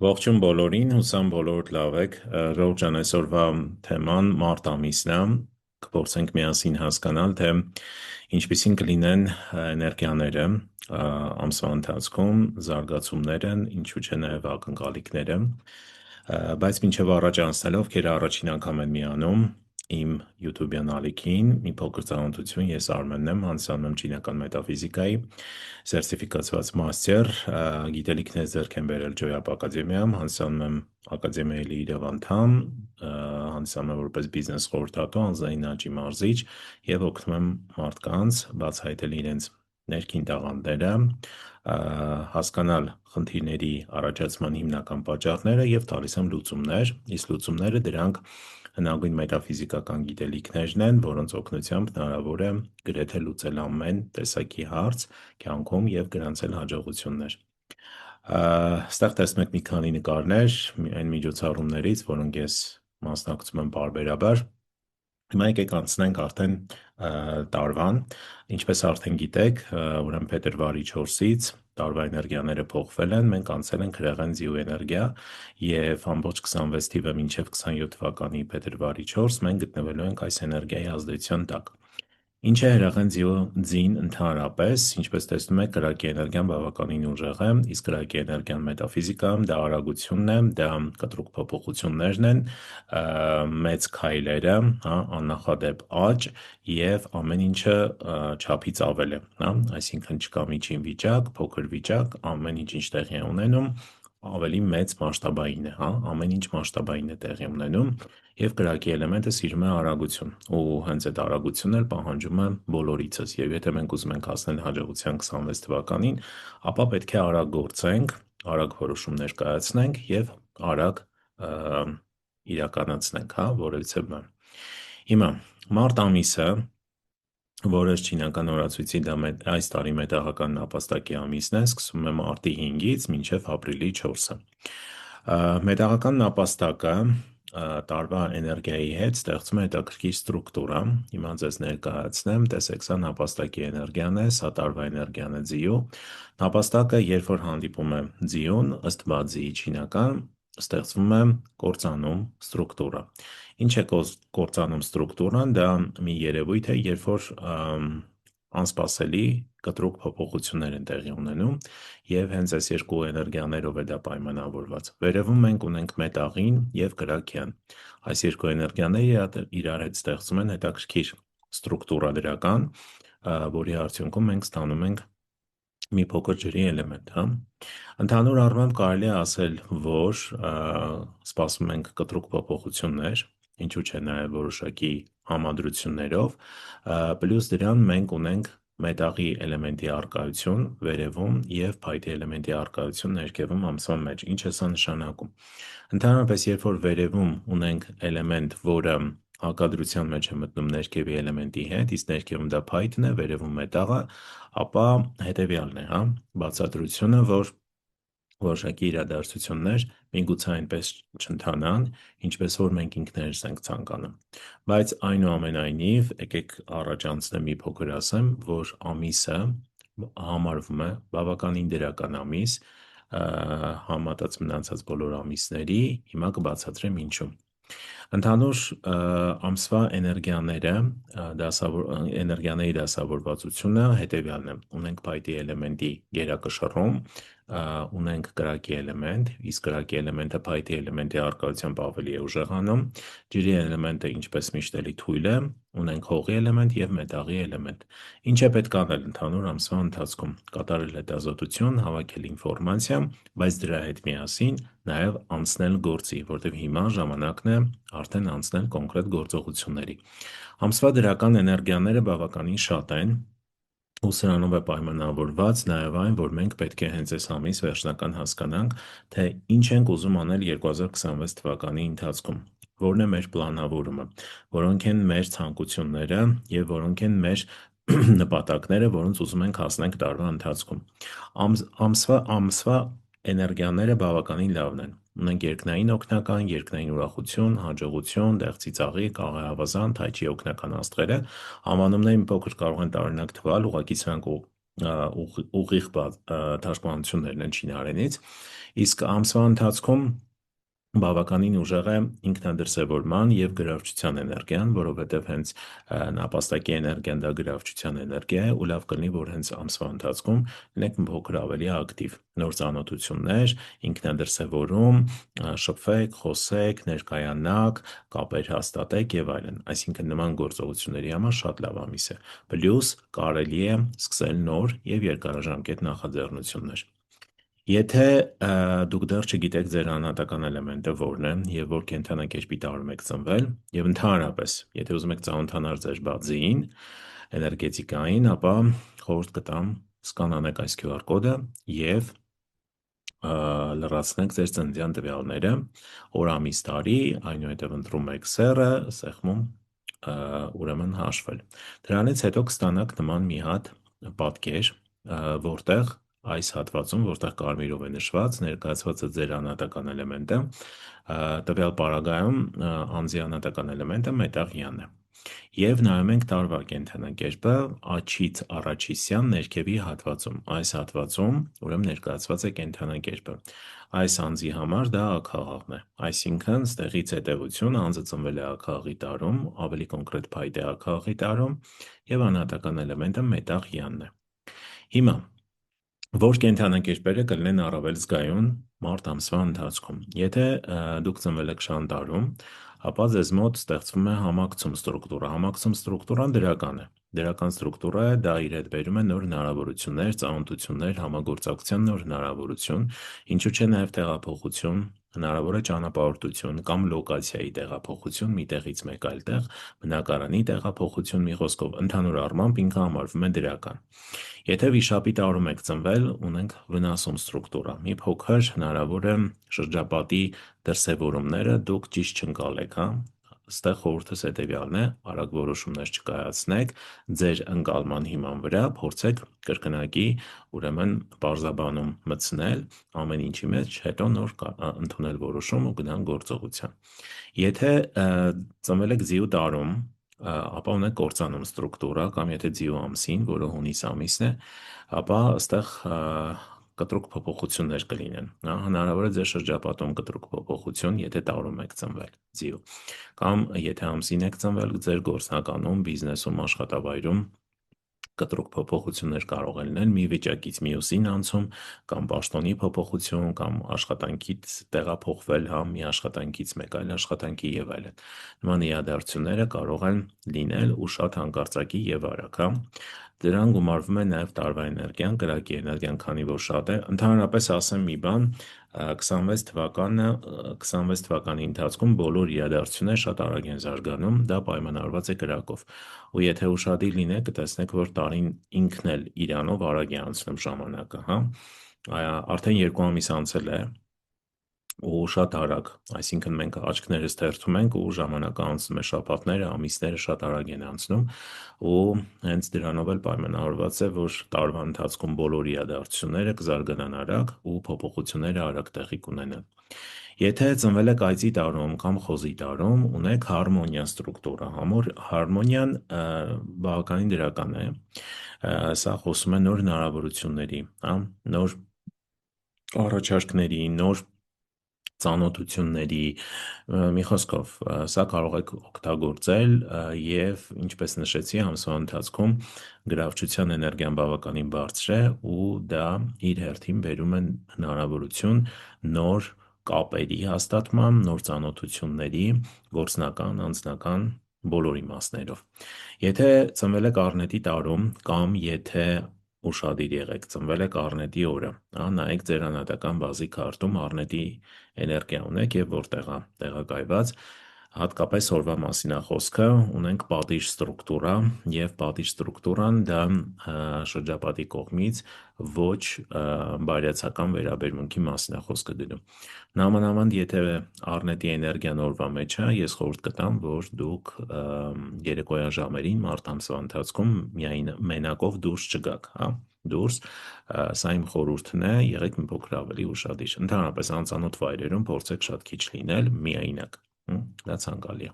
Ողջույն բոլորին, հուսամ բոլորդ լավ եք։ Ռոժան, այսօրվա թեման մարտ ամիսն է։ Կփորձենք միասին հասկանալ, թե ինչպիսին կլինեն էներգիաները ամսվա ընթացքում, զարգացումները, ինչու՞ չէ նաև ակնկալիքները։ Բայց մինչև առաջ անցնելով, քեր առաջին անգամ եմ միանում իմ YouTube-յան ալիքին, մի փոքր ծանոթություն, ես Արմենն եմ, հանձնանում եմ չինական մետաֆիզիկայի սերտիֆիկացված մաստեր, գիտելիքներ ձեռք եմ բերել Ջոյապ ակադեմիայում, հանձնանում եմ ակադեմիայի լիիրավ անդամ, հանձնանում եմ որպես բիզնես խորհրդատու, անձնային աճի մարզիչ եւ օգնում եմ մարդկանց բացահայտել իրենց ներքին տաղանդները, հասկանալ խնդիրների առաջացման հիմնական պատճառները եւ տալիս եմ լուծումներ, իսկ լուծումները դրանք հնագույն մետաֆիզիկական գիտելիքներն են, որոնց օգնությամբ հնարավոր է գրեթե լուծել ամեն տեսակի հարց կյանքում եւ գրանցել հաջողություններ։ Ստեղ տեսնում եք մի քանի նկարներ այն միջոցառումներից, որոնք ես մասնակցում եմ պարբերաբար։ Հիմա եկեք անցնենք արդեն տարվան, ինչպես արդեն գիտեք, ուրեմն փետրվարի 4-ից տարվա էներգիաները փոխվել են, մենք անցել ենք հրեղեն ձիու էներգիա եւ ամբողջ 26 թիվը մինչեւ 27 թվականի փետրվարի 4 մենք գտնվելու ենք այս էներգիայի ազդեցության տակ։ Ինչ է հրեղեն ձին ընդհանրապես, ինչպես տեսնում եք, կրակի էներգիան բավականին ուժեղ է, իսկ կրակի էներգիան մետաֆիզիկայում դա արագությունն է, դա կտրուկ փոփոխություններն են, մեծ քայլերը, հա, աննախադեպ աճ եւ ամեն ինչը չափից ավել է, հա, այսինքն չկա միջին վիճակ, փոքր վիճակ, ամեն ինչ ինչ տեղի է ունենում, ավելի մեծ մասշտաբային է, հա, ամեն ինչ մասշտաբային է տեղի ունենում եւ կրակի էլեմենտը սիրում է արագություն ու հենց այդ արագությունն էլ պահանջում է բոլորիցս եւ եթե մենք ուզում ենք հասնել հաջողության 26 թվականին, ապա պետք է արագ գործենք, արագ որոշումներ կայացնենք եւ արագ իրականացնենք, հա, որովհետեւ բան։ Հիմա մարտ ամիսը, որը չինական օրացույցի այս տարի մետաղական նապաստակի ամիսն է, սկսվում է մարտի 5-ից մինչև ապրիլի 4-ը։ Մետաղական նապաստակը տարվա էներգիայի հետ ստեղծում է հետաքրքիր ստրուկտուրա։ Հիմա ձեզ ներկայացնեմ, տեսեք, սա նապաստակի էներգիան է, սա տարվա էներգիան է ձիու։ Նապաստակը, երբ որ հանդիպում է ձիուն, ըստ բաձիի չինական, ստեղծվում է կործանում ստրուկտուրա։ Ինչ է կործանում ստրուկտուրան, դա մի երևույթ է, երբ որ անսպասելի կտրուկ փոփոխություններ են տեղի ունենում եւ հենց այս երկու էներգիաներով է դա պայմանավորված։ Վերևում մենք ունենք մետաղին եւ կրակյան։ Այս երկու էներգիաները իրար հետ ստեղծում են հետաքրքիր ստրուկտուրա դրական, որի արդյունքում մենք ստանում ենք մի փոքր ջրի էլեմենտ, հա։ Ընդհանուր առմամբ կարելի է ասել, որ սպասում ենք կտրուկ փոփոխություններ, ինչու՞ չէ նաև որոշակի համադրություններով, պլյուս դրան մենք ունենք մետաղի էլեմենտի առկայություն վերևում եւ փայտի էլեմենտի առկայություն ներքևում ամսվա մեջ։ Ինչ է սա նշանակում։ Ընդհանրապես, երբ որ վերևում ունենք էլեմենտ, որը հակադրության մեջ է մտնում ներքևի էլեմենտի հետ, իսկ ներքևում դա փայտն է, վերևում մետաղը, ապա հետևյալն է, հա, բացատրությունը, որ որոշակի իրադարձություններ միգուցե այնպես չընթանան, ինչպես որ մենք ինքներս ենք ցանկանում։ Բայց այնուամենայնիվ, եկեք առաջ անցնեմ մի փոքր ասեմ, որ ամիսը համարվում է բավականին դրական ամիս, համատած մնացած բոլոր ամիսների, հիմա կբացատրեմ ինչու։ Ընդհանուր ամսվա էներգիաների դասավորվածությունը հետևյալն է։ Ունենք փայտի էլեմենտի գերակշռում, ունենք կրակի էլեմենտ, իսկ կրակի էլեմենտը փայտի էլեմենտի առկայությամբ ավելի է ուժեղանում, ջրի էլեմենտը ինչպես միշտ էլի թույլ է, ունենք հողի էլեմենտ եւ մետաղի էլեմենտ։ Ինչ է պետք անել ընդհանուր ամսվա ընթացքում։ Կատարել հետազոտություն, հավաքել ինֆորմացիա, բայց դրա հետ միասին նաև անցնել գործի, որտեղ հիմա ժամանակն է արդեն անցնել կոնկրետ գործողությունների։ Ամսվա դրական էներգիաները բավականին շատ են, ու սրանով է պայմանավորված նաև այն, որ մենք պետք է հենց այս ամիս վերջնական հասկանանք, թե ինչ ենք ուզում անել 2026 թվականի ընթացքում, որն է մեր պլանավորումը, որոնք են մեր ցանկությունները եւ որոնք են մեր նպատակները, որոնց ուզում ենք հասնենք տարվա ընթացքում։ Ամսվա էներգիաները բավականին լավն են։ Ունենք երկնային օգնական, երկնային ուրախություն, հաջողություն, դեղցի ծաղիկ, աղեղավազան, թայչի օգնական աստղերը, անվանումները մի փոքր կարող են տարօրինակ թվալ, ուղղակի սրանք ուղիղ թարգմանություններն են չինարենից, իսկ ամսվա ընթացքում բավականին ուժեղ է ինքնադրսևորման և գրավչության էներգիան, որովհետև հենց նապաստակի էներգիան դա գրավչության էներգիա է ու լավ կլինի, որ հենց ամսվա ընթացքում լինեք մի փոքր ավելի ակտիվ, նոր ծանոթություններ, ինքնադրսևորում, շփվեք, խոսեք, ներկայանաք, կապեր հաստատեք եւ այլն, այսինքն նման գործողությունների համար շատ լավ ամիս է, պլյուս կարելի է սկսել նոր եւ երկարաժամկետ նախաձեռնություններ։ Եթե դուք դեռ չգիտեք ձեր անհատական էլեմենտը որն է եւ որ կենդանակերպի տարում եք ծնվել եւ ընդհանրապես, եթե ուզում եք ծանոթանալ ձեր բազային, էներգետիկային, ապա խորհուրդ կտամ սկանանեք այս QR կոդը եւ լրացնեք ձեր ծննդյան տվյալները, օր, ամիս, տարի, այնուհետև ընտրում եք սեռը, սեղմում ուրեմն հաշվել։ Դրանից հետո կստանաք նման մի հատ պատկեր, որտեղ այս հատվածում, որտեղ կարմիրով է նշված, ներկայացված է ձեր անհատական էլեմենտը, տվյալ պարագայում անձի անհատական էլեմենտը մետաղյան է։ Եվ նայում ենք տարվա կենդանակերպը աջից առաջիսյան ներքևի հատվածում։ Այս հատվածում ուրեմն ներկայացված է կենդանակերպը։ Այս անձի համար դա աքաղաղն է։ Այսինքն, ստեղից հետևություն անձը ծնվել է աքաղաղի տարում, ավելի կոնկրետ փայտ է աքաղաղի տարում եւ անհատական էլեմենտը մետաղյանն է։ Հիմա որ կենդանակերպերը կլինեն առավել զգայուն մարտ ամսվա ընթացքում։ Եթե դուք ծնվել եք շանտարում, ապա ձեզ մոտ ստեղծվում է համակցում ստրուկտուրա։ Համակցում ստրուկտուրան դրական է։ Դրական ստրուկտուրա է, դա իր հետ բերում է նոր հնարավորություններ, ծանոթություններ, համագործակցության նոր հնարավորություն, ինչու՞ չէ նաև տեղափոխություն, հնարավոր է ճանապարհորդություն կամ լոկացիայի տեղափոխություն մի տեղից մեկ այլ տեղ, բնակարանի տեղափոխություն, մի խոսքով, ընդհանուր առմամբ ինքը համարվում է դրական։ Եթե վիշապի տարում եք ծնվել, ունենք վնասում ստրուկտուրա։ Մի փոքր հնարավոր է շրջապատի դրսևորումները դուք ճիշտ չընկալեք, հա։ Այստեղ խորհուրդս հետևյալն է, արագ որոշումներ չկայացնեք, ձեր ընկալման հիման վրա փորձեք կրկնակի, ուրեմն պարզաբանում մտցնել ամեն ինչի մեջ, հետո նոր ընդունել որոշում ու գնալ գործողության։ Եթե ծնվել եք ձիու տարում, ապա ունեք կործանում ստրուկտուրա, կամ եթե ձիու ամսին, որը հունիս ամիսն է, ապա այստեղ կտրուկ փոփոխություններ կլինեն, հնարավոր է ձեր շրջապատում կտրուկ փոփոխություն, եթե տարում եք ծնվել ձիու, կամ եթե ամսին եք ծնվել ձեր գործնականում, բիզնեսում, աշխատավայրում կտրուկ փոփոխություններ կարող են լինել մի վիճակից մյուսին անցում, կամ պաշտոնի փոփոխություն, կամ աշխատանքից տեղափոխվել, հա, մի աշխատանքից մեկ այլ աշխատանքի եւ այլն։ Նման իրադարձությունները կարող են լինել ու շատ հանկարծակի եւ արագ, հա։ Դրան գումարվում է նաև տարվա էներգիան, կրակի էներգիան, քանի որ շատ է։ Ընդհանրապես ասեմ մի բան, 26 թվականի ընթացքում բոլոր իրադարձությունները շատ արագ են զարգանում, դա պայմանավորված է կրակով։ Ու եթե ուշադիր լինեք, կտեսնեք, որ տարին ինքն էլ իրանով արագ է անցնում ժամանակը, հա։ Արդեն 2 ամիս անցել է ու շատ արագ, այսինքն մենք աչքներս թերթում ենք ու ժամանակը անցնում է, շաբաթները, ամիսները շատ արագ են անցնում ու հենց դրանով էլ պայմանավորված է, որ տարվա ընթացքում բոլոր իրադարձությունները կզարգանան արագ ու փոփոխությունները արագ տեղի կունենան։ Եթե ծնվել եք այծի տարում կամ խոզի տարում, ունեք հարմոնիա ստրուկտուրա, հարմոնիան բավականին դրական է, սա խոսում է նոր հնարավորությունների, հա, նոր առաջարկների, նոր ծանոթությունների, մի խոսքով, սա կարող եք օգտագործել եւ ինչպես նշեցի, ամսվա ընթացքում գրավչության էներգիան բավականին բարձր է ու դա իր հերթին բերում է հնարավորություն նոր կապերի հաստատման, նոր ծանոթությունների, գործնական, անձնական բոլոր իմաստներով։ Եթե ծնվել եք առնետի տարում կամ եթե ուշադիր եղեք, ծնվել եք առնետի օրը, նայեք ձեր անհատական բազի քարտում առնետի էներգիա ունեք եւ որտեղ է տեղակայված, հատկապես օրվա մասին է խոսքը, ունենք պատիժ ստրուկտուրա եւ պատիժ ստրուկտուրան դա շրջապատի կողմից ոչ բարյացակամ վերաբերմունքի մասին է խոսքը գնում։ Նամանավանդ եթե առնետի էներգիան օրվա մեջ է, ես խորհուրդ կտամ, որ դուք երեկոյան ժամերին մարտ ամսվա ընթացքում միայն մենակով դուրս չգաք, հա, դուրս, սա իմ խորհուրդն է, եղեք մի փոքր ավելի ուշադիր։ Ընդհանրապես անծանոթ վայրերում փորձեք շատ քիչ լինել, միայնակ, դա ցանկալի է։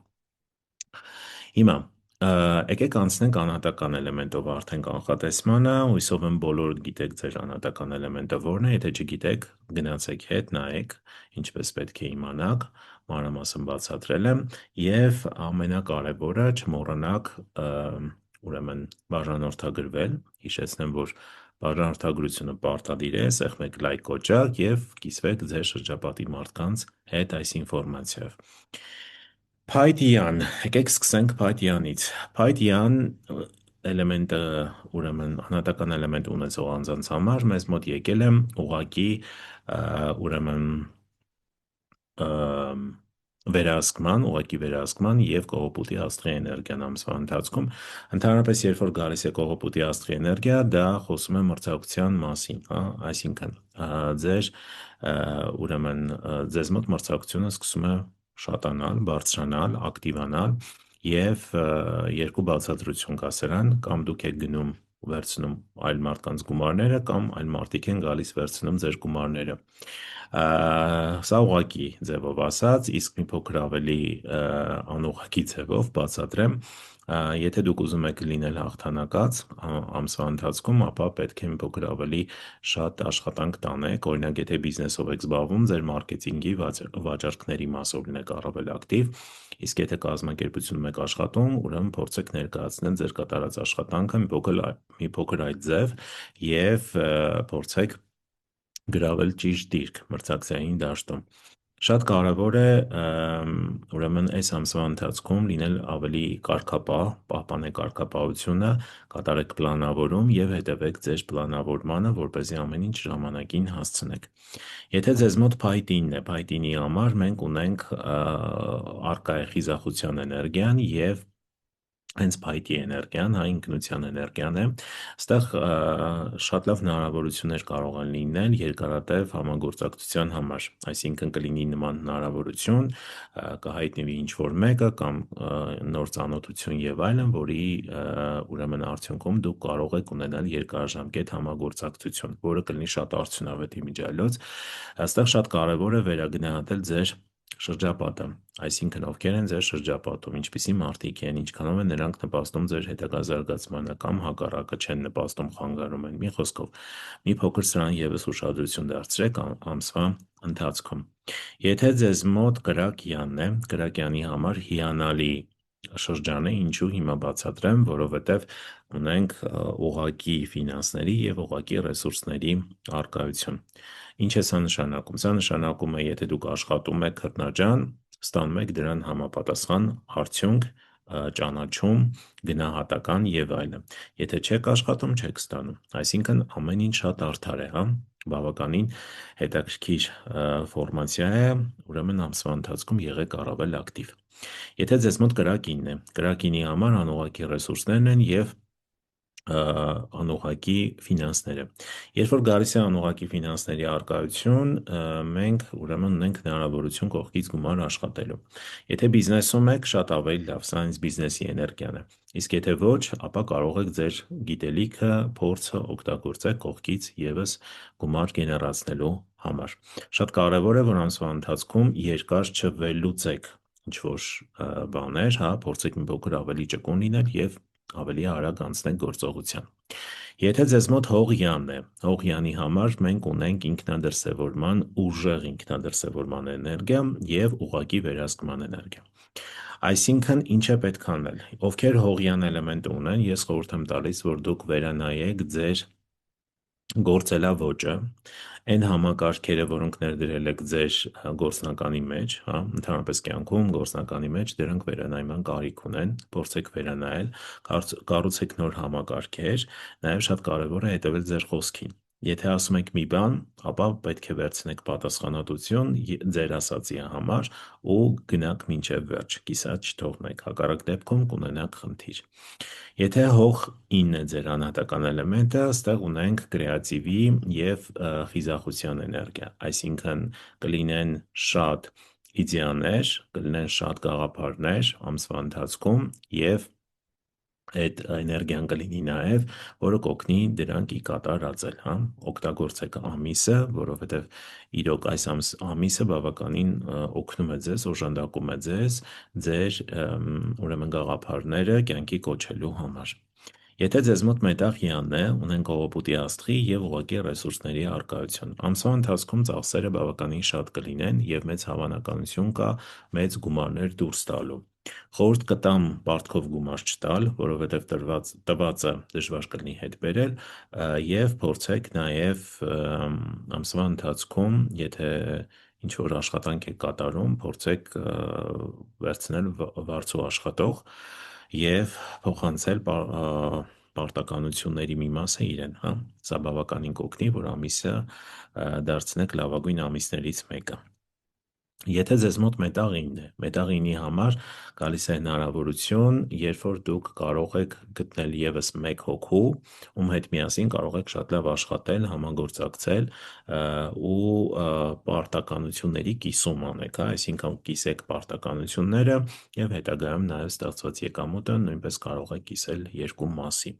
Հիմա Եկեք անցնենք անհատական էլեմենտով արդեն կանխատեսմանը, հույսով եմ բոլորը գիտեք ձեր անհատական էլեմենտը որն է, եթե չգիտեք, գնացեք հետ, նայեք, ինչպես պետք է իմանաք, մանրամասն բացատրել եմ, եւ ամենակարևորը չմոռանաք ուրեմն բաժանորդագրվել, հիշեցնեմ, որ բաժանորդագրությունը պարտադիր է, սեղմեք լայք կոճակ եւ կիսվեք ձեր շրջապատի մարդկանց հետ այս ինֆորմացիայով։ Փայտյան, եկեք սկսենք Փայտյանից։ Փայտյան էլեմենտը, ուրեմն անհատական էլեմենտ ունեցող անձանց համար մեզ մոտ եկել է ուղակի ուրեմն վերահսկման եւ կողոպուտի աստղի էներգիան ամսվա ընթացքում։ Ընդհանրապես, երբ որ գալիս է կողոպուտի աստղի էներգիա, դա խոսում է մրցակցության մասին, հա, այսինքն ձեր ուրեմն ձեզ մոտ մրցակցությունը սկսում է շատանալ, բարձրանալ, ակտիվանալ եւ երկու բացատրություն կա սրան, կամ դուք եք գնում վերցնում այլ մարդկանց գումարները կամ այլ մարդիկ են գալիս վերցնում ձեր գումարները։ Սա ուղղակի ձևով ասած, իսկ մի փոքր ավելի անուղղակի ձևով բացատրեմ, եթե դուք ուզում եք լինել հաղթանակած ամսվա ընթացքում, ապա պետք է մի փոքր ավելի շատ աշխատանք տանեք, օրինակ եթե բիզնեսով եք զբաղվում, ձեր մարքեթինգի վաճառքների մասով լինեք առավել ակտիվ, իսկ եթե կազմակերպությունում եք աշխատում, ուրեմն փորձեք ներկայացնել ձեր կատարած աշխատանքը մի փոքր այդ ձև եւ փորձեք գրավել ճիշտ դիրք մրցակցային դաշտում։ Շատ կարևոր է ուրեմն այս ամսվա ընթացքում լինել ավելի կարգապահ, պահպանեք կարգապահությունը, կատարեք պլանավորում եւ հետևեք ձեր պլանավորմանը, որպեսզի ամեն ինչ ժամանակին հասցնեք։ Եթե ձեզ մոտ փայտինն է, փայտինի համար մենք ունենք արկա է խիզախության էներգիան եւ հենց փայտի էներգիան, հա, ինքնության էներգիան է, այստեղ շատ լավ հնարավորություններ կարող են լինել երկարատև համագործակցության համար, այսինքն կլինի նման հնարավորություն, կհայտնվի ինչ-որ մեկը կամ նոր ծանոթություն եւ այլն, որի ուրեմն արդյունքում դուք կարող եք ունենալ երկարաժամկետ համագործակցություն, որը կլինի շատ արդյունավետ իմիջիայլոց, այստեղ շատ կարևոր է վերագնահատել ձեր շրջապատը, այսինքն ովքեր են ձեր շրջապատում, ինչպիսի մարդիկ են, ինչքանով են նրանք նպաստում ձեր հետագա զարգացմանը կամ հակառակը չեն նպաստում, խանգարում են, մի խոսքով, մի փոքր սրան եւս ուշադրություն դարձրեք ամսվա ընթացքում։ Եթե ձեզ մոտ կրակյանն է, կրակյանի համար հիանալի շրջան է, ինչու հիմա բացատրեմ, որովհետև ունենք ուղղակի ֆինանսների եւ ուղղակի ռեսուրսների առկայություն։ Ինչ է սա նշանակում։ Սա նշանակում է, եթե դուք աշխատում եք քրտնաջան, ստանում եք դրան համապատասխան արդյունք, ճանաչում, գնահատական եւ այլն։ Եթե չեք աշխատում, չեք ստանում։ Այսինքն ամեն ինչ շատ արդար է, հա, բավականին հետաքրքիր ֆորմացիա է, ուրեմն ամսվա ընթացքում եղեք առավել ակտիվ։ Եթե ձեզ մոտ կրակինն է, կրակինի համար անուղղակի ռեսուրսներն են եւ անուղղակի ֆինանսները։ Երբ որ գալիս է անուղղակի ֆինանսների առկայություն, մենք ուրեմն ունենք հնարավորություն կողքից գումար աշխատելու։ Եթե բիզնեսում եք, շատ ավելի լավ, սա հենց բիզնեսի էներգիան է։ Իսկ եթե ոչ, ապա կարող եք ձեր գիտելիքը, փորձը օգտագործել կողքից եւս գումար գեներացնելու համար։ Շատ կարևոր է, որ ամսվա ընթացքում երկար չվելուծեք ինչ-որ բաներ, հա, փորձեք մի փոքր ավելի ճկուն լինել եւ ավելի արագ անցնեք գործողության։ Եթե ձեզ մոտ հողյանն է, հողյանի համար մենք ունենք ինքնադրսևորման, ուժեղ ինքնադրսևորման էներգիա եւ ուղղակի վերահսկման էներգիա։ Այսինքն ինչ է պետք անել։ Ովքեր հողյան էլեմենտ ունեն, ես խորհուրդ եմ տալիս, որ դուք վերանայեք ձեր գործելավոճը, այն համակարգերը, որոնք ներդրել եք ձեր գործնականի մեջ, հա, ընդհանրապես կյանքում գործնականի մեջ, դրանք վերանայման կարիք ունեն, փորձեք վերանայել, կառուցեք նոր համակարգեր, նաև շատ կարևոր է հետևել ձեր խոսքին։ Եթե ասում եք մի բան, ապա պետք է վերցնեք պատասխանատվություն ձեր ասածի համար ու գնաք մինչև վերջ, կիսատ չթողնեք, հակառակ դեպքում կունենաք խնդիր։ Եթե հող 9 է ձեր անհատական էլեմենտը, այստեղ ունենք կրեատիվի եւ խիզախության էներգիա, այսինքն կլինեն շատ իդեաներ, կլինեն շատ գաղափարներ ամսվա ընթացքում եւ այդ էներգիան կլինի նաև, որը կօգնի դրանք ի կատար ածել, հա, օգտագործեք ամիսը, որովհետև իրոք այս ամիսը բավականին օգնում է ձեզ, օժանդակում է ձեզ, ձեր ուրեմն գաղափարները կյանքի կոչելու համար։ Եթե ձեզ մոտ մետաղ հիանն է, ունեն կողոպուտի աստղի և ուղղակի ռեսուրսների առկայություն, ամսվա ընթացքում ծախսերը բավականին շատ կլինեն և մեծ հավանականություն կա մեծ գումարներ դուրս տալու։ Խորհուրդ կտամ պարտքով գումար չտալ, որովհետև տվածը դժվար կլինի հետ բերել, և փորձեք նաև ամսվա ընթացքում, եթե ինչ որ աշխատանք եք կատարում, փորձեք վերցնել վարձու աշխատող և փոխանցել պարտականությունների մի մասը իրեն, հա, սա բավականին կօգնի, որ ամիսը դարձնեք լավագույն ամիսներից մեկը։ Եթե ձեզ մոտ մետաղինն է, մետաղինի համար գալիս է հնարավորություն, երբ որ դուք կարող եք գտնել ևս մեկ հոգու, ում հետ միասին կարող եք շատ լավ աշխատել, համագործակցել ու պարտականությունների կիսում անեք, հա, այսինքն կիսեք պարտականությունները և հետագայում նաև ստեղծված եկամուտը նույնպես կարող եք կիսել երկու մասի։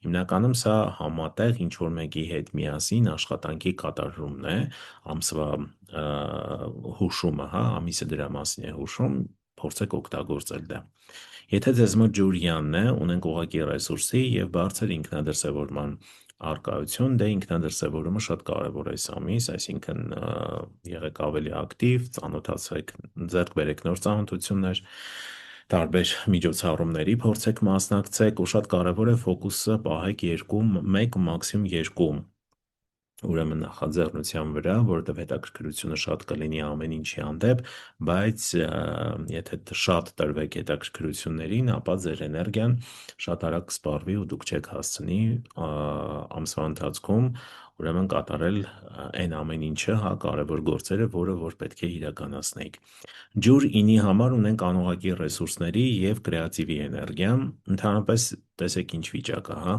Հիմնականում սա համատեղ ինչ-որ մեկի հետ միասին աշխատանքի կատարումն է, ամսվա հուշումը, հա, ամիսը դրա մասին է հուշում, փորձեք օգտագործել դա։ Եթե ձեզ մոտ ջուրյանն է, ունենք ուղղակի ռեսուրսի և բարձր ինքնադրսևորման առկայություն, դե ինքնադրսևորումը շատ կարևոր է այս ամիս, այսինքն եղեք ավելի ակտիվ, ծանոթացեք, ձեռք բերեք նոր ծանոթություններ, տարբեր միջոցառումների փորձեք մասնակցեք ու շատ կարևոր է ֆոկուսը պահեք մեկ մաքսիմում երկու ուրեմն նախաձեռնության վրա, որովհետև հետաքրքրությունը շատ կլինի ամեն ինչի հանդեպ, բայց եթե շատ տրվեք հետաքրքրություններին, ապա ձեր էներգիան շատ արագ կսպառվի ու դուք չեք հասցնի ամսվա ընթացքում ուրեմն կատարել այն ամեն ինչը, հա, կարևոր գործերը, որը որ պետք է իրականացնեիք։ Ջուր ինի համար ունենք անուղղակի ռեսուրսների և կրեատիվի էներգիա, ընդհանրապես տեսեք ինչ վիճակ է, հա,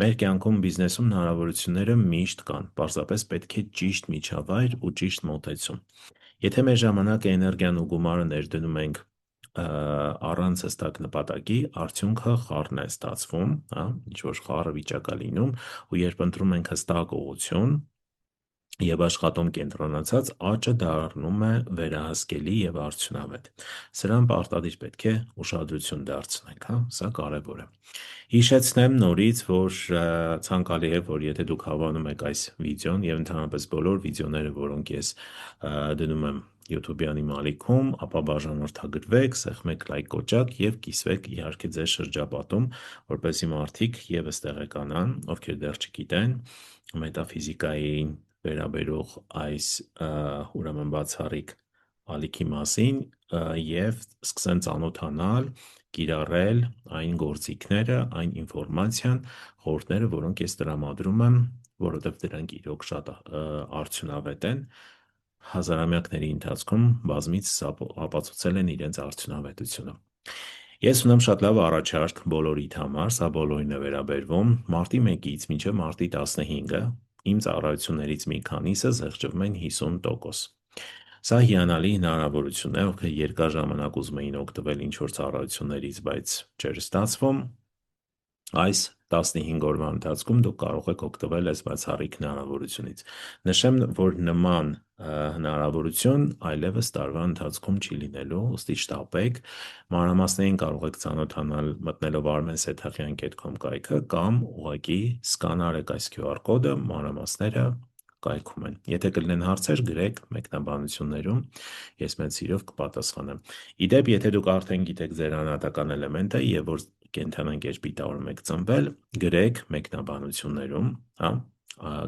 մեր կյանքում բիզնեսում հնարավորությունները միշտ կան, պարզապես պետք է ճիշտ միջավայր ու ճիշտ մոտեցում։ Եթե մեր ժամանակը, էներգիան ու գումարը ներդնում ենք առանց հստակ նպատակի, արդյունքը խառն է ստացվում, հա, ինչ որ խառը վիճակ է լինում, ու երբ ընտրում ենք հստակ ուղղություն և աշխատում կենտրոնացած, աճը դառնում է վերահսկելի և արդյունավետ։ Սրան պարտադիր պետք է ուշադրություն դարձնենք, հա, սա կարևոր է։ Հիշեցնեմ նորից, որ ցանկալի է, որ եթե դուք հավանում եք այս վիդեոն և ընդհանրապես բոլոր վիդեոները, որոնք ես դնում եմ YouTube-յանի ալիքում, ապա բաժանորդագրվեք, սեղմեք լայք կոճակ և կիսվեք իհարկե ձեր շրջապատում, որպեսզի մարդիկ ևս տեղեկանան, ովքեր դեռ չգիտեն մետաֆիզիկային վերաբերող այս ուրեմն բացառիկ ալիքի մասին և սկսեն ծանոթանալ, կիրառել այն գործիքները, այն ինֆորմացիան, խորհուրդները, որոնք ես տրամադրում եմ, որովհետև դրանք իրոք շատ արդյունավետ են, հազարամյակների ընթացքում բազմիցս ապացուցել են իրենց արդյունավետությունը։ Ես ունեմ շատ լավ առաջարկ բոլորիդ համար, սա բոլորին է վերաբերվում, մարտի 1-ից մինչև մարտի 15-ը իմ ծառայություններից մի քանիսը զեղչվում են 50%։ Սա հիանալի հնարավորություն է, ովքեր երկար ժամանակ ուզում էին օգտվել ինչ-որ ծառայություններից, բայց չէր ստացվում, այս 15 օրվա ընթացքում դուք կարող եք օգտվել այս բացառիկ հնարավորությունից։ Նշեմ, որ նման հնարավորություն այլևս տարվա ընթացքում չի լինելու, ուստի շտապեք, մանրամասներին կարող եք ծանոթանալ մտնելով armensetakyan.com կայքը կամ ուղղակի սկան արեք այս QR կոդը, մանրամասները կայքում են։ Եթե կլինեն հարցեր, գրեք մեկնաբանություններում, ես մեծ սիրով կպատասխանեմ։ Իդեպ, եթե դուք արդեն գիտեք ձեր անհատական էլեմենտը եւ որ կենդանանկերպի տառում եք ծնվել, գրեք մեկնաբանություններում, հա,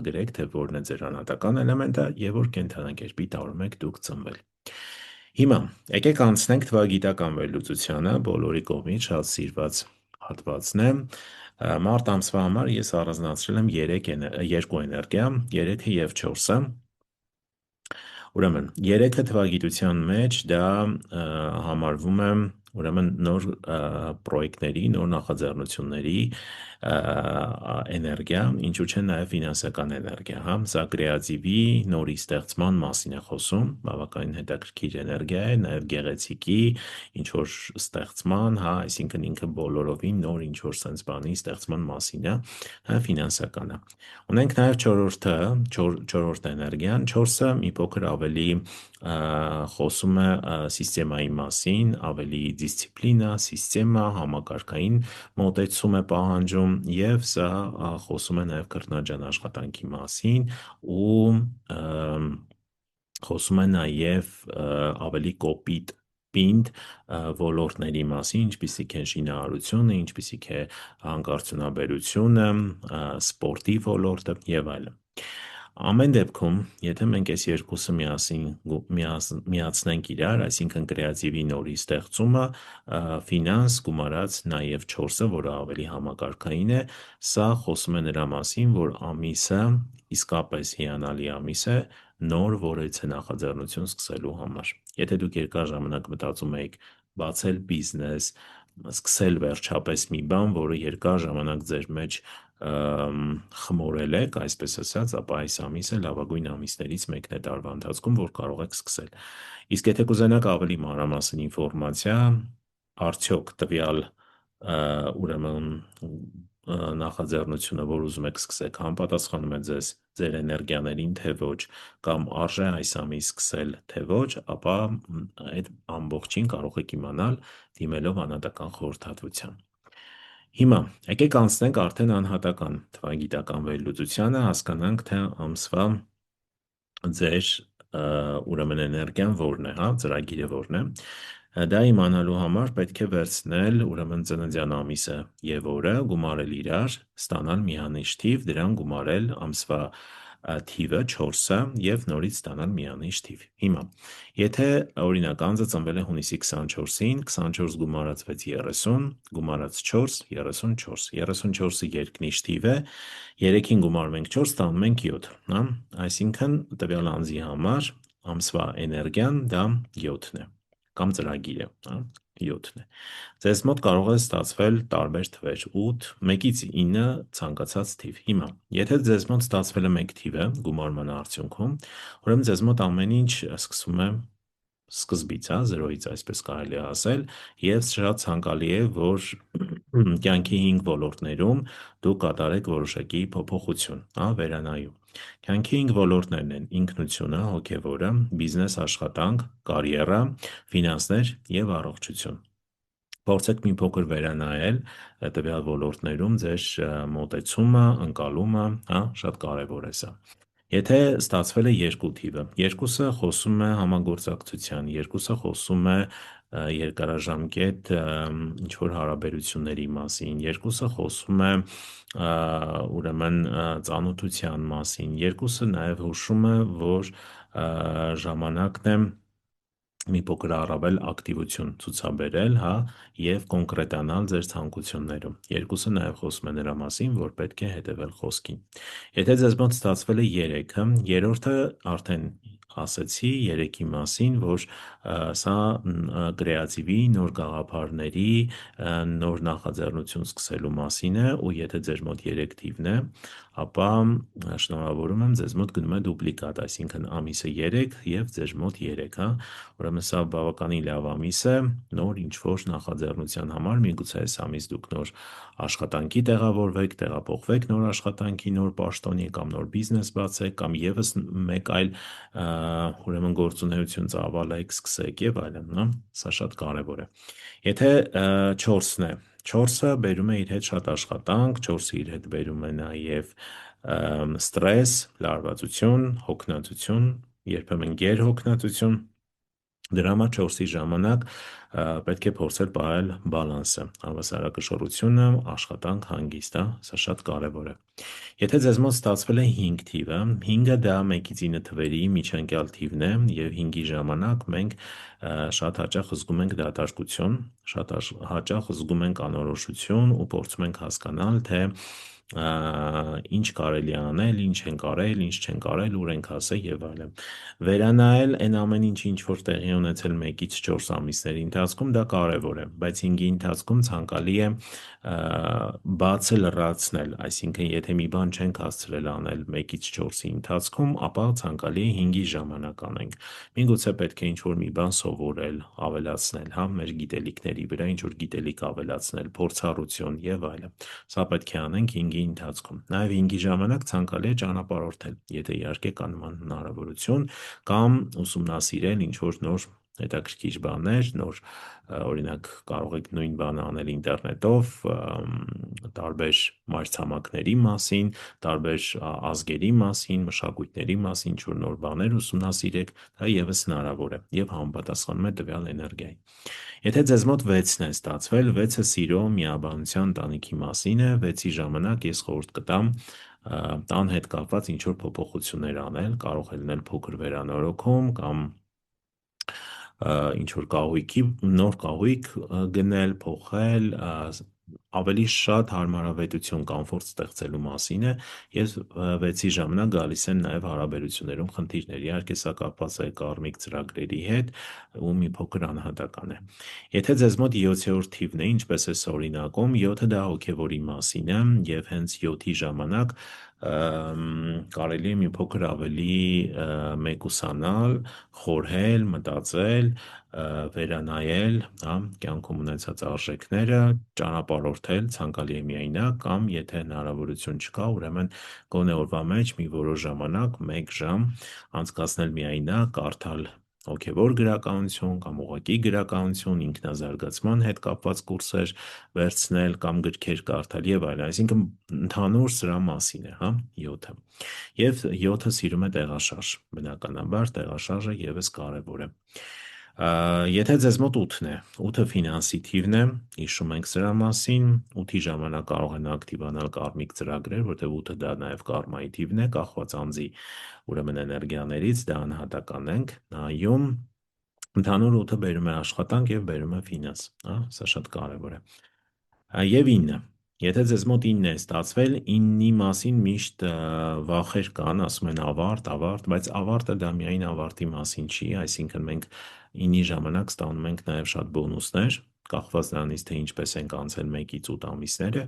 գրեք, թե որն է ձեր անհատական էլեմենտը եւ որ կենդանանկերպի տառում եք դուք ծնվել։ Հիմա եկեք անցնենք թվագիտական վերլուծությանը, բոլորի կողմից շատ սիրված հատվածն է։ Մարտ ամսվա համար ես առանձնացրել եմ 2 էներգիա, 3-ը եւ 4-ը։ Ուրեմն 3-ը թվագիտության մեջ դա համարվում է ուրեմն նոր պրոյեկտների, նոր նախաձեռնությունների էներգիա, ինչու չէ նաև ֆինանսական էներգիա, հա, սա կրեատիվի նորի ստեղծման մասին է խոսում, բավականին հետաքրքիր էներգիա է, նաև գեղեցիկի, ինչ որ ստեղծման, հա, այսինքն ինքը բոլորովին նոր ինչ որ sense բանի ստեղծման մասին է, հա, ֆինանսականը։ Ունենք նաև չորրորդ էներգիան, չորսը մի փոքր ավելի խոսում է սիստեմայի մասին, ավելի դիսցիպլինա, սիստեմա, համակարգային մոտեցում է պահանջում եւ սա խոսում է նաև կրտնաջան աշխատանքի մասին ու խոսում է նաև ավելի կոպիտ պինդ ոլորտների մասին, ինչպիսիք են շինարարությունը, ինչպիսիք է հանկարծությունաբերությունը, սպորտի ոլորտը եւ այլն։ Ամեն դեպքում, եթե մենք այս երկուսը միացնենք իրար, այսինքն կրեատիվի նորի ստեղծումը, ֆինանս գումարած նաև չորսը, որը ավելի համակարգային է, սա խոսում է նրա մասին, որ ամիսը իսկապես հիանալի ամիս է նոր որևիցե նախաձեռնություն սկսելու համար։ Եթե դուք երկար ժամանակ մտածում եք բացել բիզնես, սկսել վերջապես մի բան, որը երկար ժամանակ ձեր մեջ խմորել եք, այսպես ասած, ապա այս ամիսը լավագույն ամիսներից մեկն է տարվա ընթացքում, որ կարող եք սկսել։ Իսկ եթե կուզենաք ավելի մանրամասն ինֆորմացիա, արդյոք տվյալ ուրեմն նախաձեռնությունը, որ ուզում եք սկսեք, համապատասխանում է ձեր էներգիաներին, թե ոչ, կամ արժե այս ամիս սկսել, թե ոչ, ապա այդ ամբողջին կարող եք իմանալ դիմելով անհատական խորհրդատվության։ Հիմա եկեք անցնենք արդեն անհատական թվագիտական վերլուծությանը, հասկանանք, թե ամսվա ձեր ուրեմն էներգիան որն է, հա, ծրագիրը որն է։ Դա իմանալու համար պետք է վերցնել ուրեմն ծննդյան ամիսը եւ օրը, գումարել իրար, ստանալ միանիշ թիվ, դրան գումարել ամսվա թիվը 4-ը եւ նորից ստանալ միանիշ թիվ։ Հիմա, եթե օրինակ անձը ծնվել է հունիսի 24-ին, 24 գումարած 6 30, գումարած 4 34, 34-ը երկնիշ թիվ է, 3-ին գումարում ենք 4, ստանում ենք 7, հա, այսինքն տվյալ անձի համար ամսվա էներգիան դա 7-ն է, կամ ծրագիրը, հա, 7-ն է։ Ձեզ մոտ կարող է ստացվել տարբեր թվեր, 8, 1-ից 9 ցանկացած թիվ։ Հիմա, եթե ձեզ մոտ ստացվել է 1 թիվը գումարման արդյունքում, ուրեմն ձեզ մոտ ամեն ինչ սկսում է սկզբից, հա, 0-ից այսպես կարելի է ասել, եւ շատ ցանկալի է, որ կյանքի 5 ոլորտներում դուք կատարեք որոշակի փոփոխություն, հա, վերանայում։ Կյանքի 5 ոլորտներն են ինքնությունը, հոգևորը, բիզնես աշխատանք, կարիերա, ֆինանսներ եւ առողջություն։ Փորձեք մի փոքր վերանայել տվյալ ոլորտներում ձեր մոտեցումը, ընկալումը, հա, շատ կարևոր է սա։ Եթե ստացվել է 2 թիվը, 2-ը խոսում է համագործակցության, 2-ը խոսում է երկարաժամկետ ինչ-որ հարաբերությունների մասին, 2-ը խոսում է ուրեմն ծանոթության մասին, 2-ը նաև հուշում է, որ ժամանակն է մի փոքր առավել ակտիվություն ցուցաբերել, հա, եւ կոնկրետանալ ձեր ցանկություններում։ 2-ը նաև խոսում է նրա մասին, որ պետք է հետևել խոսքին։ Եթե ձեզ մոտ ստացվել է 3-ը, երրորդը արդեն ասեցի 3-ի մասին, որ սա կրեատիվի նոր գաղափարների, նոր նախաձեռնություն սկսելու մասին է, ու եթե ձեր մոտ 3 թիվն է, ապա շնորհավորում եմ, ձեզ մոտ գնում է դուպլիկատ, այսինքն ամիսը 3 եւ ձեր մոտ 3, հա, ուրեմն սա բավականին լավ ամիս է նոր ինչ-որ նախաձեռնության համար, միգուցե այս ամիս դուք նոր աշխատանքի տեղավորվեք, տեղափոխվեք նոր աշխատանքի, նոր պաշտոնի կամ նոր բիզնես բացեք կամ եւս մեկ այլ ուրեմն գործունեություն ծավալեք, սկսեք եւ այլն, հա, սա շատ կարեւոր է։ Եթե 4-ն է, 4-ը բերում է իր հետ շատ աշխատանք, 4-ը իր հետ բերում է նաև ստրես, լարվածություն, հոգնածություն, երբեմն գերհոգնածություն, դրա համար 4-ի ժամանակ պետք է փորձել պահել բալանսը, հավասարակշռությունը, աշխատանք, հանգիստ, սա շատ կարևոր է։ Եթե ձեզ մոտ ստացվել է 5 թիվը, 5-ը դա 1-ից 9 թվերի միջանկյալ թիվն է եւ 5-ի ժամանակ մենք շատ հաճախ զգում ենք դատարկություն, շատ հաճախ զգում ենք անորոշություն ու փորձում ենք հասկանալ, թե ինչ կարելի է անել, ինչ ենք արել, ինչ չենք արել, ուր ենք հասել եւ այլն։ Վերանայել այն ամեն ինչ, ինչ որ տեղի ունեցել 1-ից 4 ամիսների ընթացքում դա կարևոր է, բայց 5-ի ընթացքում ցանկալի է բացը լրացնել, այսինքն եթե մի բան չենք հասցրել անել 1-ից 4-ի ընթացքում, ապա ցանկալի է 5-ի ժամանակ անենք։ Միգուցե պետք է ինչ-որ մի բան սովորել, ավելացնել, հա, մեր գիտելիքների վրա ինչ-որ գիտելիք ավելացնել, փորձառություն եւ այլն։ Սա պետք է անենք 5-ի ընթացքում։ Նաեւ 5-ի ժամանակ ցանկալի է ճանապարհորդել, եթե իհարկե կա նման հնարավորություն, կամ ուսումնասիրել ինչ-որ նոր հետաքրքիր բաներ, նոր օրինակ կարող եք նույն բանը անել ինտերնետով, տարբեր մայրցամաքների մասին, տարբեր ազգերի մասին, մշակույթների մասին, ինչ-որ նոր բաներ ուսումնասիրեք, դա եւս հնարավոր է եւ համապատասխանում է տվյալ էներգիային։ Եթե ձեզ մոտ 6-ն է ստացվել, 6-ը սիրո, միաբանության, ընտանիքի մասին է, 6-ի ժամանակ ես խորհուրդ կտամ տան հետ կապված ինչ-որ փոփոխություններ անել, կարող է լինել փոքր վերանորոգում կամ ինչ-որ նոր կահույք գնել, փոխել, ավելի շատ հարմարավետություն, կոմֆորտ ստեղծելու մասին է, ես 6-ի ժամանակ գալիս են նաև հարաբերություններում խնդիրներ, իհարկե սա կապված է կարմիկ ծրագրերի հետ ու մի փոքր անհատական է։ Եթե ձեզ մոտ 7-րդ թիվն է, ինչպես է օրինակում, 7-ը դա հոգևորի մասին է եւ հենց 7-ի ժամանակ կարելի է մի փոքր ավելի մեկուսանալ, խորհել, մտածել, վերանայել, հա, կյանքում ունեցած արժեքները, ճանապարհորդել, ցանկալի է միայնակ կամ եթե հնարավորություն չկա, ուրեմն գոնե օրվա մեջ մի որոշ ժամանակ, 1 ժամ անցկացնել միայնակ, կարդալ հոգևոր գրականություն կամ ուղղակի գրականություն, ինքնազարգացման հետ կապված կուրսեր վերցնել կամ գրքեր կարդալ եւ այլն, այսինքն ընդհանուր սրա մասին է, հա, 7-ը։ Եվ 7-ը սիրում է տեղաշարժ, բնականաբար տեղաշարժը եւս կարևոր է։ Եթե ձեզ մոտ 8-ն է, 8-ը ֆինանսի թիվն է, հիշում ենք սրա մասին, 8-ի ժամանակ կարող են ակտիվանալ կարմիկ ծրագրեր, որտեղ 8-ը դա նաև կարմայի թիվն է, կախված անձի ուրեմն էներգիաներից, դա անհատական ենք նայում, ընդհանուր 8-ը բերում է աշխատանք եւ բերում է ֆինանս, հա, սա շատ կարևոր է։ Եվ 9-ը, եթե ձեզ մոտ 9-ն է ստացվել, 9-ի մասին միշտ վախեր կան, ասում են ավարտ, բայց ավարտը դա միայն ավարտի մասին չի, այսինքն մենք 9-ի ժամանակ ստանում ենք նաև շատ բոնուսներ, կախված նրանից, թե ինչպես ենք անցել 1-ից 8 ամիսները,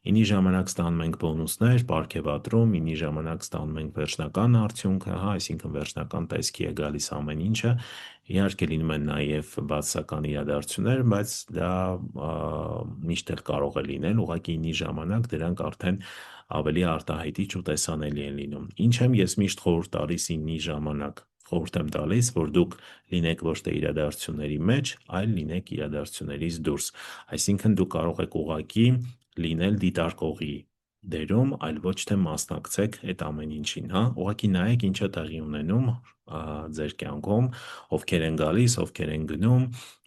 9-ի ժամանակ ստանում ենք բոնուսներ, պարգևատրում, 9-ի ժամանակ ստանում ենք վերջնական արդյունքը, հա, այսինքն վերջնական տեսքի է գալիս ամեն ինչը, իհարկե լինում են նաև բացասական իրադարձություններ, բայց դա միշտ էլ կարող է լինել, ուղղակի 9-ի ժամանակ դրանք արդեն ավելի արտահայտիչ ու տեսանելի են լինում։ Ինչ եմ ես միշտ խորհուրդ տալիս 9-ի ժամանակ, խորհուրդ եմ տալիս, որ դուք լինեք ոչ թե իրադարձությունների մեջ, այլ լինեք իրադարձություններից դուրս, այսինքն դուք կարող եք ուղղակի լինել դիտարկողի դերում, այլ ոչ թե մասնակցեք այդ ամեն ինչին, հա, ուղղակի նայեք ինչ է տեղի ունենում ձեր կյանքում, ովքեր են գալիս, ովքեր են գնում,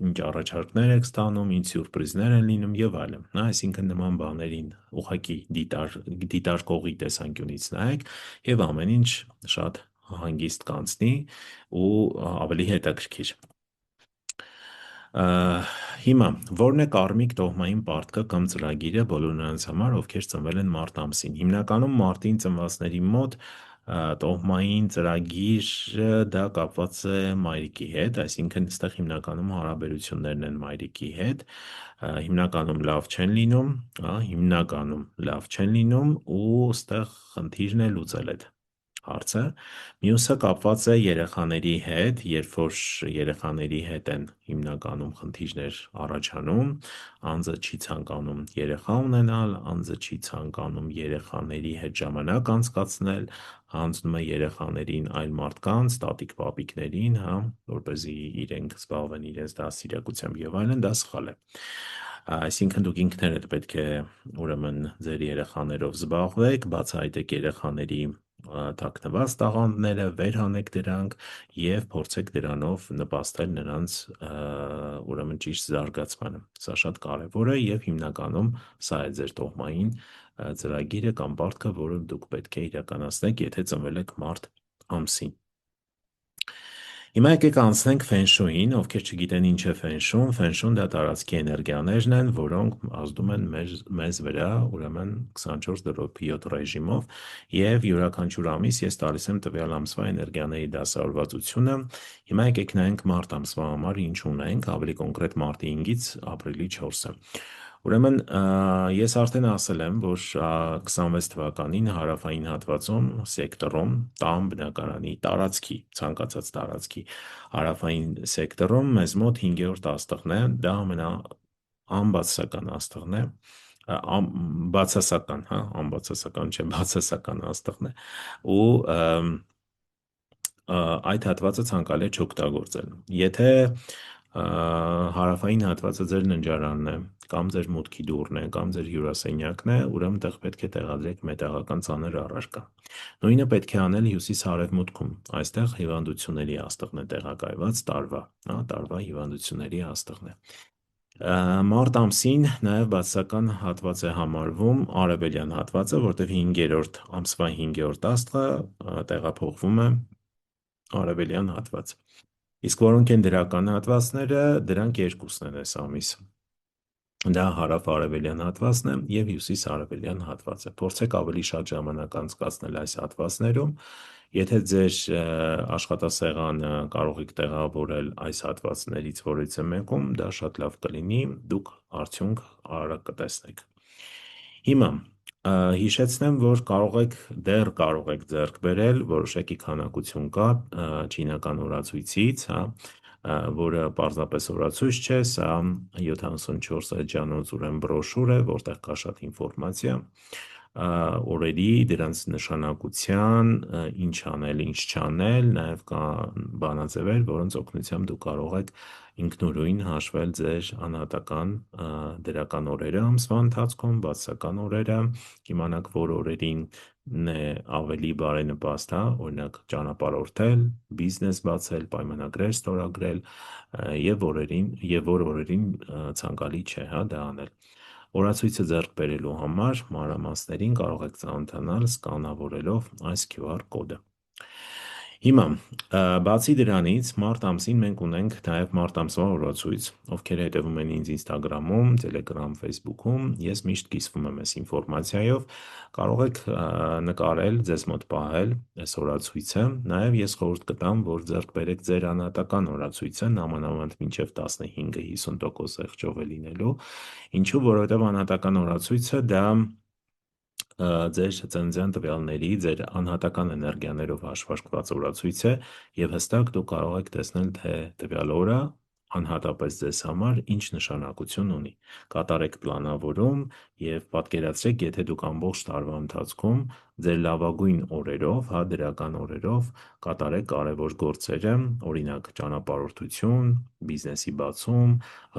ինչ առաջարկներ եք ստանում, ինչ սյուրպրիզներ են լինում եւ այլն, հա, այսինքն նման բաներին ուղղակի դիտարկողի տեսանկյունից նայեք եւ ամեն ինչ շատ հանգիստ կանցնի ու ավելի հետաքրքիր։ Հիմա, որն է կարմիկ տոհմային պարտքը կամ ծրագիրը բոլոր նրանց համար, ովքեր ծնվել են մարտ ամսին։ Հիմնականում մարտին ծնվածների մոտ տոհմային ծրագիրը դա կապված է մայրիկի հետ, այսինքն այստեղ հիմնականում հարաբերություններն են մայրիկի հետ, հիմնականում լավ չեն լինում, հիմնականում լավ չեն լինում ու այստեղ խնդիրն է լուծել այդ հարցը, մյուսը կապված է երեխաների հետ, երբ որ երեխաների հետ են հիմնականում խնդիրներ առաջանում, անձը չի ցանկանում երեխա ունենալ, անձը չի ցանկանում երեխաների հետ ժամանակ անցկացնել, հանձնում է երեխաներին այլ մարդկանց, տատիկ պապիկներին, հա, որպեսզի իրենք զբաղվեն իրենց դաստիարակությամբ եւ այլն, դա սխալ է։ Այսինքն դուք ինքներդ պետք է ուրեմն ձեր երեխաներով զբաղվեք, բացահայտեք երեխաների թաքնված տաղանդները, վեր հանեք դրանք եւ փորձեք դրանով նպաստել նրանց ուրեմն ճիշտ զարգացմանը։ Սա շատ կարեւոր է եւ հիմնականում սա է ձեր տոհմային ծրագիրը կամ պարտքը, որը դուք պետք է իրականացնեք, եթե ծնվել եք մարտ ամսին։ Հիմա եկեք անցնենք ֆենշույին, ովքեր չգիտեն ինչ է ֆենշուն դա տարածքի էներգիաներն են, որոնք ազդում են մեզ վրա, ուրեմն 24/7 ռեժիմով, եւ յուրաքանչյուր ամիս ես տալիս եմ տվյալ ամսվա էներգիաների դասավորվածությունը։ Հիմա եկեք նայենք մարտ ամսվա համար ինչ ունենք, ավելի կոնկրետ մարտի 5-ից ապրիլի 4-ը։ Ուրեմն ես արդեն ասել եմ, որ 26 թվականին հարավային հատվածում, սեկտորում, տան բնակարանի տարածքի, ցանկացած տարածքի հարավային սեկտորում մեզ մոտ 5-րդ աստղն է, դա անբացասական աստղն է, բացասական, հա, անբացասական չէ, բացասական աստղն է, ու այդ հատվածը ցանկալի է չօգտագործել։ Եթե հարավային հատվածը ձեր ննջարանն է, կամ ձեր մուտքի դուռն է, կամ ձեր հյուրասենյակն է, ուրեմն տեղ պետք է տեղադրեք մետաղական ծանր առարկա։ Նույնը պետք է անել հյուսիս-արևմուտքում։ Այստեղ հիվանդությունների աստղն է տեղակայված տարվա, հա, տարվա հիվանդությունների աստղն է։ Մարտ ամսին նաև բացասական հատված է համարվում արևելյան հատվածը, որտեղ 5-րդ ամսվա 5-րդ աստղը տեղափոխվում է արևելյան հատված։ Իսկ որոնք են դրական հատվածները, դրանք երկուսն են այս ամիս։ Դա հարավ-արևելյան հատվածն է եւ հյուսիս-արևելյան հատվածը։ Փորձեք ավելի շատ ժամանակ անցկացնել այս հատվածներում։ Եթե ձեր աշխատասեղանը կարող եք տեղավորել այս հատվածներից որևիցե մեկում, դա շատ լավ կլինի, դուք արդյունք արագ կտեսնեք։ Հիմա հիշեցնեմ, որ դեռ կարող եք ձեռք բերել որոշակի քանակություն կա չինական օրացույցից, հա, որը պարզապես օրացույց չէ, սա 74 էջանոց ուրեմն բրոշուր է, որտեղ կա շատ ինֆորմացիա, օրերի, դրանց նշանակության, ինչ անել, ինչ չանել, նաև կա բանաձևեր, որոնց օգնությամբ դուք կարող եք ինքնուրույն հաշվել ձեր անհատական դրական օրերը ամսվա ընթացքում, բացասական օրերը, իմանաք, որ օրերին է ավելի բարենպաստ, հա, օրինակ ճանապարհորդել, բիզնես բացել, պայմանագրեր ստորագրել եւ որ օրերին ցանկալի չէ, հա, դա անել։ Օրացույցը ձեռք բերելու համար մանրամասներին կարող եք ծանոթանալ սկանավորելով այս QR կոդը։ Հիմա, բացի դրանից, մարտ ամսին մենք ունենք նաև մարտ ամսվա օրացույց, ովքեր հետևում են ինձ Instagram-ում, Telegram, Facebook-ում, ես միշտ կիսվում եմ այս ինֆորմացիայով, կարող եք նկարել, ձեզ մոտ պահել այս օրացույցը, նաև ես խորհուրդ կտամ, որ ձեռք բերեք ձեր անհատական օրացույցը, նամանավանդ մինչև 15-50% եղջով է լինելու, ինչու, որովհետև անհատական օրացույցը դա ձեր ծննդյան տվյալների, ձեր անհատական էներգիաներով հաշվարկված օրացույց է եւ հստակ դուք կարող եք տեսնել, թե տվյալ օրը անհատապես ձեզ համար ինչ նշանակություն ունի։ Կատարեք պլանավորում եւ պատկերացրեք, եթե դուք ամբողջ տարվա ընթացքում ձեր լավագույն օրերով, հա, դրական օրերով կատարեք կարևոր գործերը, օրինակ ճանապարհորդություն, բիզնեսի բացում,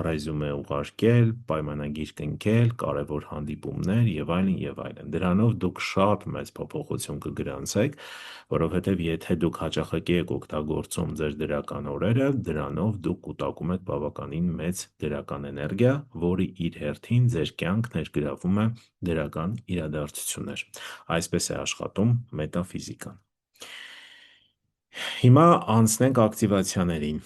ռեզյումե ուղարկել, պայմանագիր կնքել, կարևոր հանդիպումներ եւ այլն եւ այլն։ Դրանով դուք շատ մեծ փոփոխություն կգրանցեք, որովհետեւ եթե դուք հաճախակի եք օգտագործում ձեր դրական օրերը, դրանով դուք կուտակում եք բավականին մեծ դրական էներգիա, որը իր հերթին ձեր կյանք ներգրավում է դրական իրադարձություններ։ Այսպես է աշխատում մետաֆիզիկան։ Հիմա անցնենք ակտիվացիաներին։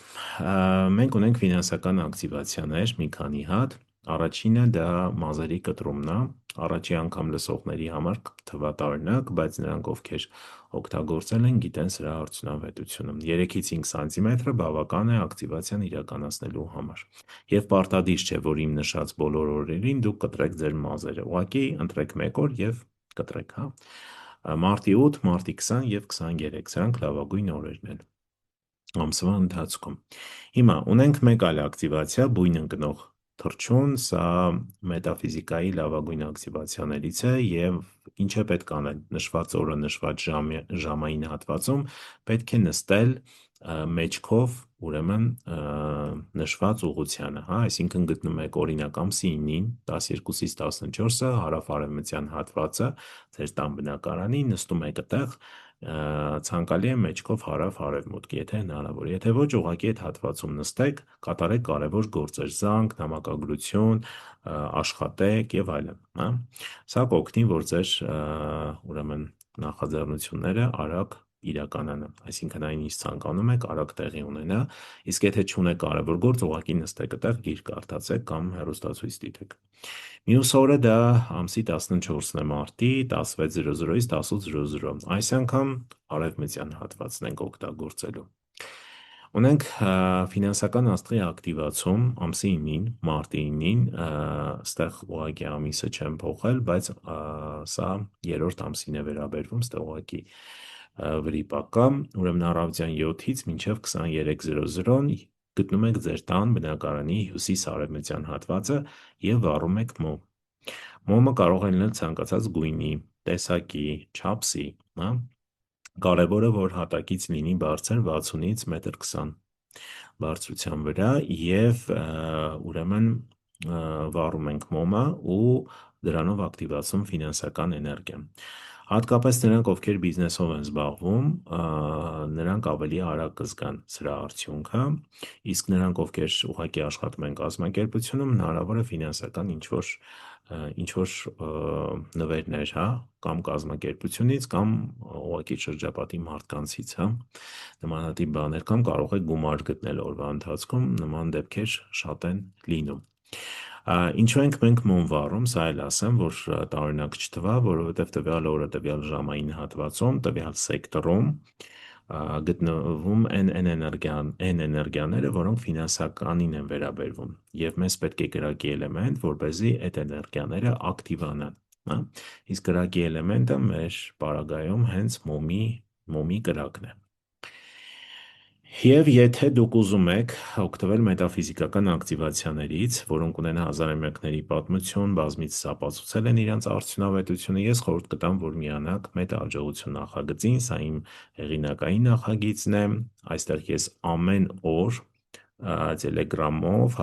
Մենք ունենք ֆինանսական ակտիվացիաներ, մի քանի հատ։ Առաջինը դա մազերի կտրումն է, առաջի անգամ լսողների համար թվատարնակ, բայց նրանք ովքեր օգտագործել են, գիտեն սրա արդյունավետությունը։ 3-ից 5 սանտիմետրը բավական է ակտիվացիան իրականացնելու համար։ Եվ պարտադիր չէ, որ իմ նշած բոլոր օրերին դուք կտրեք ձեր մազերը։ Ուղղակի ընտրեք մեկ օր եւ կտրեք, հա։ Մարտի 8, մարտի 20 եւ 23, սրանք լավագույն օրերն են ամսվա ընթացքում։ Հիմա ունենք մեկ այլ ակտիվացիա, բույն ընկնող թռչուն, սա մետաֆիզիկայի լավագույն ակտիվացիաներից է եւ ինչ է պետք անել, նշված օրը, նշված ժամային հատվածում պետք է նստել մեջքով, ուրեմն նշված ուղղությանը, հա, այսինքն գտնում եք օրինակ ամսի 9-ին 12-ից 14-ը հարավ-արևմտյան հատվածը ձեր տան բնակարանի նստում եք այդտեղ ցանկալի է մեջքով հարավ-արևմուտք, եթե հնարավոր է, եթե ոչ, ուղղակի այդ հատվածում նստեք, կատարեք կարևոր գործեր, զանգ, նամակագրություն, աշխատեք եւ այլն, հա։ Սա կօգնի, որ ձեր ուրեմն նախաձեռնությունները արագ իրականանա, այսինքն այն ինչ ցանկանում եք արագ տեղի ունենա, իսկ եթե չունեք կարևոր գործ, ուղղակի նստեք այդտեղ գիրք կարդացեք կամ հեռուստացույց դիտեք։ Մյուս օրը դա ամսի 14-ն է, մարտի 16:00-ից 18:00, այս անգամ արևմտյան հատվածն ենք օգտագործելու։ Ունենք ֆինանսական աստղի ակտիվացում ամսի 9-ին, մարտի 9-ին, ստեղ ուղղակի ամիսը չեմ փոխել, բայց սա երրորդ ամսին է վերաբերվում, ստեղ ուղղակի վրիպակ կա, ուրեմն առավոտյան 7-ից մինչև 23:00 գտնում եք ձեր տան բնակարանի հյուսիս-արևմտյան հատվածը և վառում եք մոմ։ Մոմը կարող է լինել ցանկացած գույնի, տեսակի, չափսի, կարևորը որ հատակից լինի բարձր 60-ից 1.20 մ բարձրության վրա և ուրեմն վառում ենք մոմը ու դրանով ակտիվացում ֆինանսական էներգիան։ Հատկապես նրանք, ովքեր բիզնեսով են զբաղվում, նրանք ավելի արագ կզգան սրա արդյունքը, իսկ նրանք, ովքեր ուղղակի աշխատում են կազմակերպությունում, հնարավոր է ֆինանսական ինչ-որ նվերներ, կամ կազմակերպությունից, կամ ուղղակի շրջապատի մարդկանցից, նմանատիպ բաներ, կամ կարող եք գումար գտնել օրվա ընթացքում, նման դեպքեր շատ են լինում։ Ինչու ենք մենք մոմ վառում, սա էլ ասեմ, որ տարօրինակ չթվա, որովհետև տվյալ օրը, տվյալ ժամային հատվածում, տվյալ սեկտորում գտնվում են այն էներգիաները, որոնք ֆինանսականին են վերաբերվում, և մեզ պետք է կրակի էլեմենտ, որպեսզի այդ էներգիաները ակտիվանան, իսկ կրակի էլեմենտը մեր պարագայում հենց մոմի կրակն է։ Եվ եթե դուք ուզում եք օգտվել մետաֆիզիկական ակտիվացիաներից, որոնք ունեն հազարամյակների պատմություն, բազմիցս ապացուցել են իրենց արդյունավետությունը, ես խորհուրդ կտամ, որ միանաք Մետա-աջակցություն նախագծին, սա իմ հեղինակային նախագիծն է, այստեղ ես ամեն օր Telegram-ով,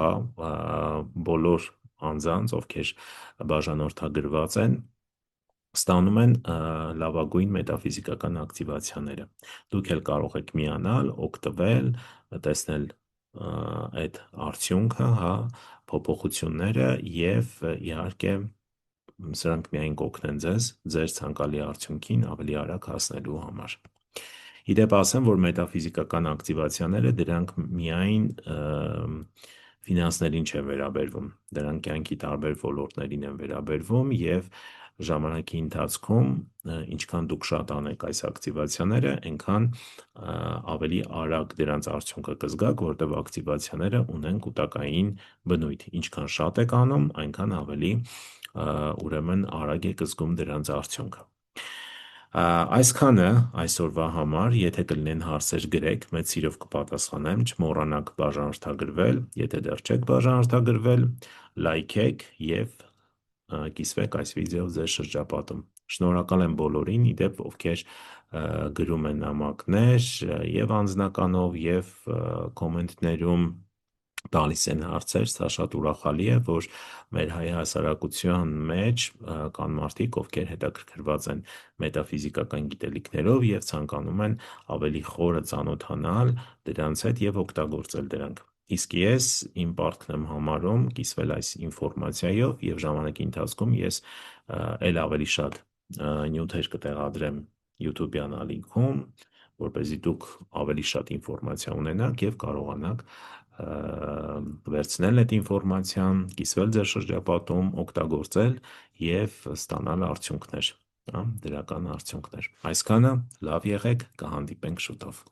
բոլոր անձանց, ովքեր բաժանորդագրված են, ստանում են լավագույն մետաֆիզիկական ակտիվացիաները։ Դուք էլ կարող եք միանալ, օգտվել, տեսնել այդ արդյունքը, փոփոխությունները և իհարկե սրանք միայն կօգնեն ձեզ ձեր ցանկալի արդյունքին ավելի արագ հասնելու համար։ Իդեպ ասեմ, որ մետաֆիզիկական ակտիվացիաները դրանք միայն ֆինանսներին չեն վերաբերվում, դրանք կյանքի տարբեր ոլորտներին են վերաբերվում և ժամանակի ընթացքում ինչքան դուք շատ անեք այս ակտիվացիաները, այնքան ավելի արագ դրանց արդյունքը կզգաք, որտև ակտիվացիաները ունեն կուտակային բնույթ, ինչքան շատ եք անում, այնքան ավելի ուրեմն արագ եք զգում դրանց արդյունքը։ Այսքանը այսօրվա համար, եթե կլինեն հարցեր գրեք, մեծ սիրով կպատասխանեմ, չմոռանաք բաժանորդագրվել, եթե դեռ չեք բաժանորդագրվել, լայքեք և կիսվեք այս վիդեոյով ձեր շրջապատում։ Շնորհակալ եմ բոլորին, իդեպ, ովքեր գրում են նամակներ և անձնականով և կոմենտներում տալիս են հարցեր, սա շատ ուրախալի է, որ մեր հայ հասարակության մեջ կան մարդիկ, ովքեր հետաքրքրված են մետաֆիզիկական գիտելիքներով և ցանկանում են ավելի խորը ծանոթանալ դրանց հետ և օգտագործել դրանք։ Իսկ ես իմ պարտքն եմ համարում կիսվել այս ինֆորմացիայով և ժամանակի ընթացքում ես էլ ավելի շատ նյութեր կտեղադրեմ YouTube-յան ալիքում, որպեսզի դուք ավելի շատ ինֆորմացիա ունենաք և կարողանաք վերցնել այդ ինֆորմացիան, կիսվել ձեր շրջապատում, օգտագործել և ստանալ արդյունքներ, դրական արդյունքներ։ Այսքանը, լավ եղեք, կհանդիպենք շուտով։